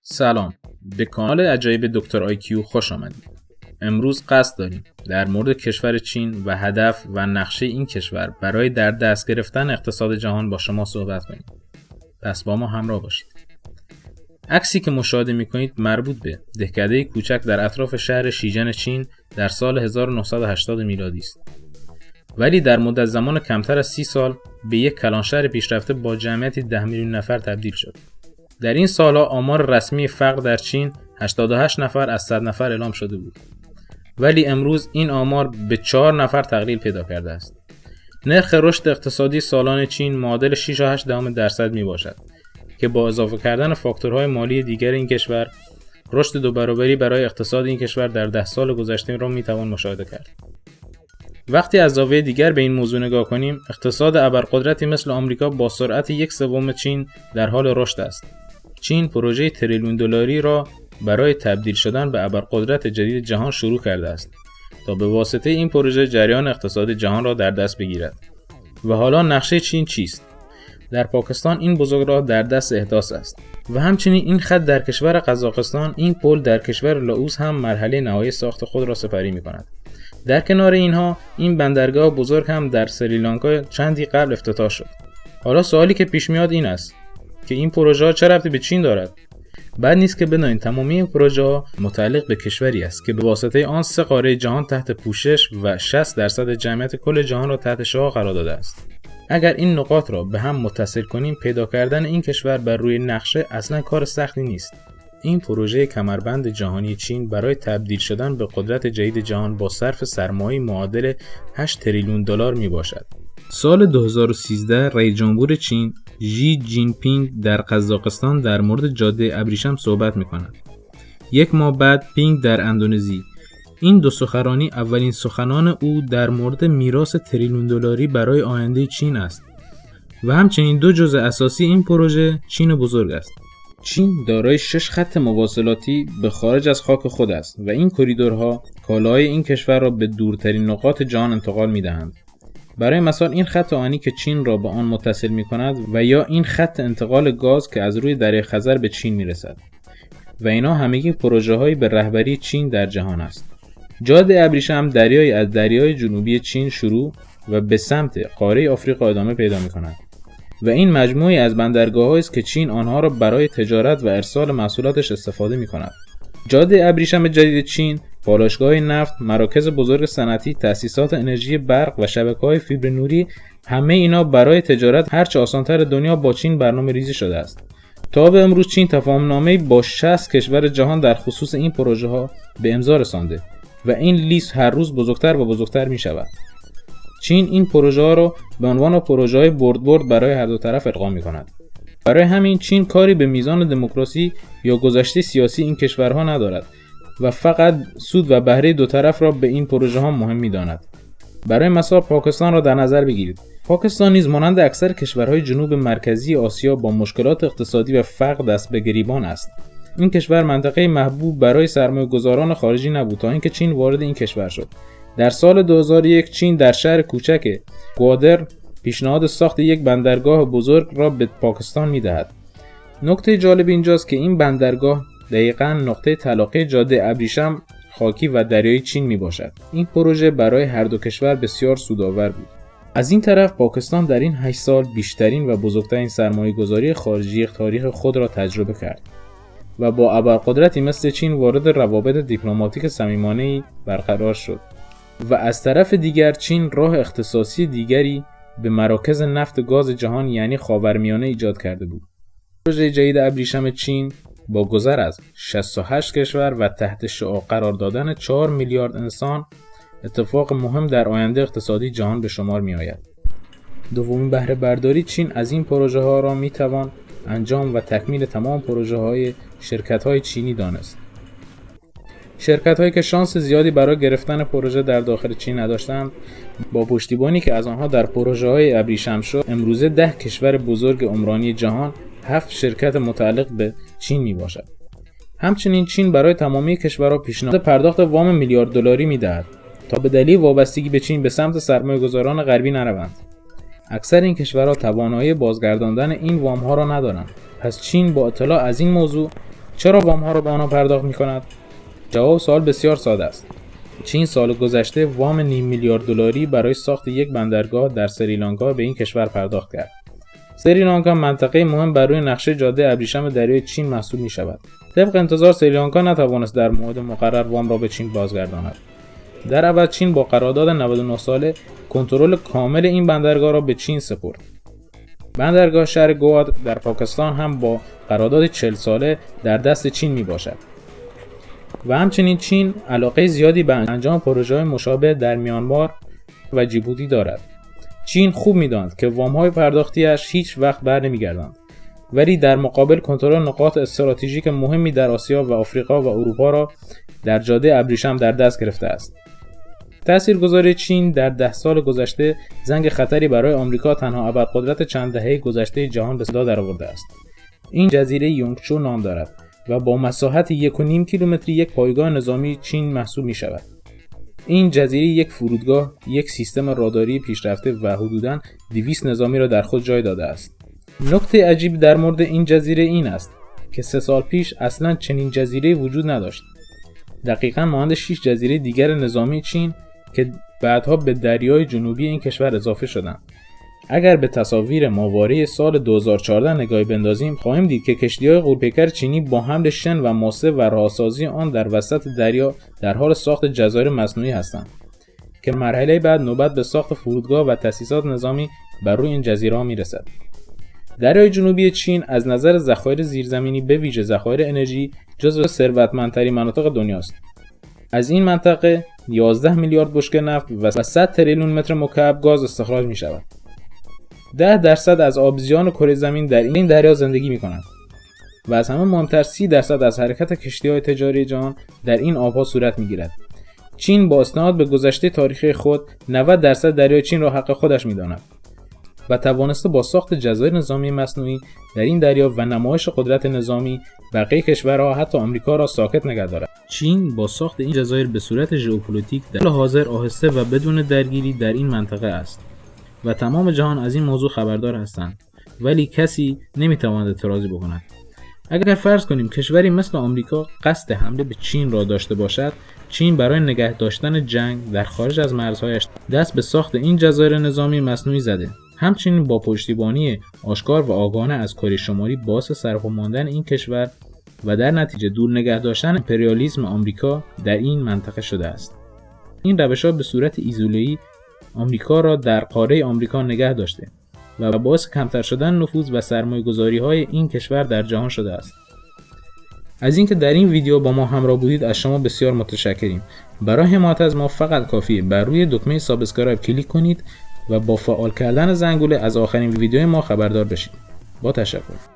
سلام، به کانال عجایب دکتر آیکیو خوش آمدید. امروز قصد داریم در مورد کشور چین و هدف و نقشه این کشور برای در دست گرفتن اقتصاد جهان با شما صحبت کنیم. پس با ما همراه باشید. عکسی که مشاهده می‌کنید مربوط به دهکده کوچک در اطراف شهر شیجن چین در سال 1980 میلادی است. ولی در مدت زمان کمتر از 30 سال به یک کلانشهر پیشرفته با جمعیتی 10 میلیون نفر تبدیل شد. در این سالها آمار رسمی فقر در چین 88 نفر از 100 نفر اعلام شده بود. ولی امروز این آمار به 4 نفر تقلیل پیدا کرده است. نرخ رشد اقتصادی سالانه چین معادل 6.8% می باشد که با اضافه کردن فاکتورهای مالی دیگر این کشور، رشد 2 برابری برای اقتصاد این کشور در 10 سال گذشته را می توان مشاهده کرد. وقتی از زاویه دیگر به این موضوع نگاه کنیم، اقتصاد ابرقدرتی مثل آمریکا با سرعت 1/3 چین در حال رشد است. چین پروژه تریلیون دلاری را برای تبدیل شدن به ابرقدرت جدید جهان شروع کرده است تا به واسطه این پروژه جریان اقتصاد جهان را در دست بگیرد. و حالا نقشه چین چیست؟ در پاکستان این بزرگراه در دست احداث است و همچنین این خط در کشور قزاقستان، این پل در کشور لاوس هم مرحله نهایی ساخت خود را سپری می‌کند. در کنار اینها این بندرگاه بزرگ هم در سریلانکا چندی قبل افتتاح شد. حالا سوالی که پیش میاد این است که این پروژه ها چه ربطی به چین دارد؟ بد نیست که بدانید تمامی این پروژه ها متعلق به کشوری است که به واسطه آن 3 قاره جهان تحت پوشش و 60% جمعیت کل جهان را تحت شعاع قرار داده است. اگر این نقاط را به هم متصل کنیم، پیدا کردن این کشور بر روی نقشه اصلا کار سختی نیست. این پروژه کمربند جهانی چین برای تبدیل شدن به قدرت جدید جهان با صرف سرمایه معادل 8 تریلیون دلار می باشد. سال 2013 رئیس جمهور چین ژی جین پینگ در قزاقستان در مورد جاده ابریشم صحبت می کند. 1 ماه بعد پینگ در اندونزی. این 2 سخنرانی اولین سخنان او در مورد میراث تریلیون دلاری برای آینده چین است و همچنین 2 جزء اساسی این پروژه چین بزرگ است. چین دارای 6 خط مواصلاتی به خارج از خاک خود است و این کریدورها کالاهای این کشور را به دورترین نقاط جهان انتقال می دهند. برای مثال این خط آهنی که چین را به آن متصل می کند و یا این خط انتقال گاز که از روی دریای خزر به چین می رسد و اینا همگی پروژه هایی به رهبری چین در جهان است. جاده ابریشم دریایی از دریای جنوبی چین شروع و به سمت قاره آفریقا ادامه پیدا می کند و این مجموعی از بندرگاه‌هایی است که چین آنها را برای تجارت و ارسال محصولاتش استفاده می کند. جاده ابریشم جدید چین، پالایشگاه نفت، مراکز بزرگ صنعتی، تأسیسات انرژی برق و شبکه‌های فیبر نوری، همه اینا برای تجارت هرچه آسان‌تر دنیا با چین برنامه‌ریزی شده است. تا به امروز چین تفاهم‌نامه‌ای با 60 کشور جهان در خصوص این پروژه‌ها به امضا رسانده و این لیست هر روز بزرگتر و بزرگتر می‌شود. چین این پروژه‌ها را به عنوان پروژه‌های برد برای هر دو طرف القا می‌کند. برای همین چین کاری به میزان دموکراسی یا گذشته سیاسی این کشورها ندارد و فقط سود و بهره دو طرف را به این پروژه ها مهم می‌داند. برای مثال پاکستان را در نظر بگیرید. پاکستان نیز مانند اکثر کشورهای جنوب مرکزی آسیا با مشکلات اقتصادی و فقر دست به گریبان است. این کشور منطقه محبوب برای سرمایه‌گذاران خارجی نبود تا اینکه چین وارد این کشور شد. در سال 2001 چین در شهر کوچک گوادر پیشنهاد ساخت یک بندرگاه بزرگ را به پاکستان می‌دهد. نکته جالب اینجاست که این بندرگاه دقیقاً نقطه تلاقی جاده ابریشم خاکی و دریایی چین میباشد. این پروژه برای هر دو کشور بسیار سودآور بود. از این طرف پاکستان در این 8 سال بیشترین و بزرگترین سرمایه‌گذاری خارجی تاریخ خود را تجربه کرد و با ابرقدرتی مثل چین وارد روابط دیپلماتیک صمیمانه‌ای برقرار شد و از طرف دیگر چین راه اختصاصی دیگری به مراکز نفت گاز جهان یعنی خاورمیانه ایجاد کرده بود. پروژه جدید ابریشم چین با گذر از 68 کشور و تحت شعاع قرار دادن 4 میلیارد انسان اتفاق مهم در آینده اقتصادی جهان به شمار می آید. دومین بهره برداری چین از این پروژه ها را می توان انجام و تکمیل تمام پروژه های شرکت های چینی دانست. شرکت هایی که شانس زیادی برای گرفتن پروژه در داخل چین نداشتند، با پشتیبانی که از آنها در پروژه های ابریشم شد، امروزه 10 کشور بزرگ عمرانی جهان 7 شرکت متعلق به چین می باشد. همچنین چین برای تمامی کشورها پیشنهاد پرداخت وام میلیارد دلاری می دهد تا به دلیل وابستگی به چین به سمت سرمایه‌گذاران غربی نروند. اکثر این کشورها توانایی بازگرداندن این وام ها را ندارند. پس چین با اطلاع از این موضوع چرا وام‌ها را به آنها پرداخت می‌کند؟ جواب سوال بسیار ساده است. چین سال گذشته وام نیم میلیارد دلاری برای ساخت یک بندرگاه در سریلانکا به این کشور پرداخت کرد. سریلانکا منطقه مهم بر روی نقشه جاده ابریشم دریای چین محسوب می‌شود. طبق انتظار سریلانکا نتوانست در موعد مقرر وام را به چین بازگرداند. در عوض چین با قرارداد 99 ساله کنترل کامل این بندرگاه را به چین سپرد. بندرگاه شهر گواد در پاکستان هم با قرارداد 40 ساله در دست چین میباشد. و همچنین چین علاقه زیادی به انجام پروژه‌های مشابه در میانمار و جیبوتی دارد. چین خوب می‌داند که وام‌های پرداختی‌اش هیچ وقت برنمیگردند، ولی در مقابل کنترل نقاط استراتژیک مهمی در آسیا و آفریقا و اروپا را در جاده ابریشم در دست گرفته است. تاثیرگذاری چین در 10 سال گذشته زنگ خطری برای آمریکا تنها ابرقدرت چند دهه گذشته جهان به صدا درآورده است. این جزیره یونگچو نام دارد و با مساحت 1.5 کیلومتری یک پایگاه نظامی چین محسوب می شود. این جزیره یک فرودگاه، یک سیستم راداری پیشرفته و حدوداً 200 نظامی را در خود جای داده است. نکته عجیب در مورد این جزیره این است که 3 سال پیش اصلاً چنین جزیره وجود نداشت. دقیقاً مانند 6 جزیره دیگر نظامی چین که بعدها به دریای جنوبی این کشور اضافه شدند. اگر به تصاویر ماوراء سال 2014 نگاهی بندازیم، خواهیم دید که کشتی‌های غورپیکر چینی با حمل شن و ماسه و راهسازی آن در وسط دریا در حال ساخت جزایر مصنوعی هستند که مرحله بعد نوبت به ساخت فرودگاه و تأسیسات نظامی بر روی این جزیره‌ها میرسد. دریای جنوبی چین از نظر ذخایر زیرزمینی به ویژه ذخایر انرژی جزو ثروتمندترین مناطق دنیاست. از این منطقه 11 میلیارد بشکه نفت و 100 تریلیون متر مکعب گاز استخراج می‌شود. 10% از آبزیان کره زمین در این دریا زندگی می‌کنند و از همه مهمتر 30% از حرکت کشتی‌های تجاری جهان در این آب‌ها صورت می‌گیرد. چین با استناد به گذشته تاریخی خود 90% دریای چین را حق خودش می‌داند و توانسته با ساخت جزایر نظامی مصنوعی در این دریا و نمایش قدرت نظامی بقیه کشورها حتی آمریکا را ساکت نگه دارد. چین با ساخت این جزایر به صورت ژئوپلیتیک در حال حاضر آهسته و بدون درگیری در این منطقه است و تمام جهان از این موضوع خبردار هستند، ولی کسی نمیتواند اعتراضی بکند. اگر فرض کنیم کشوری مثل آمریکا قصد حمله به چین را داشته باشد، چین برای نگه داشتن جنگ در خارج از مرزهایش دست به ساخت این جزایر نظامی مصنوعی زده. همچنین با پشتیبانی آشکار و آگاهانه از کره شمالی باعث سرپا ماندن این کشور و در نتیجه دور نگه داشتن امپریالیسم آمریکا در این منطقه شده است. این روش‌ها به صورت ایزوله‌ای آمریکا را در قاره آمریکا نگه داشته و باعث کمتر شدن نفوذ و سرمایه‌گذاری‌های این کشور در جهان شده است. از اینکه در این ویدیو با ما همراه بودید از شما بسیار متشکریم. برای حمایت از ما فقط کافیه بر روی دکمه سابسکرایب کلیک کنید و با فعال کردن زنگوله از آخرین ویدیوی ما خبردار بشید. با تشکر.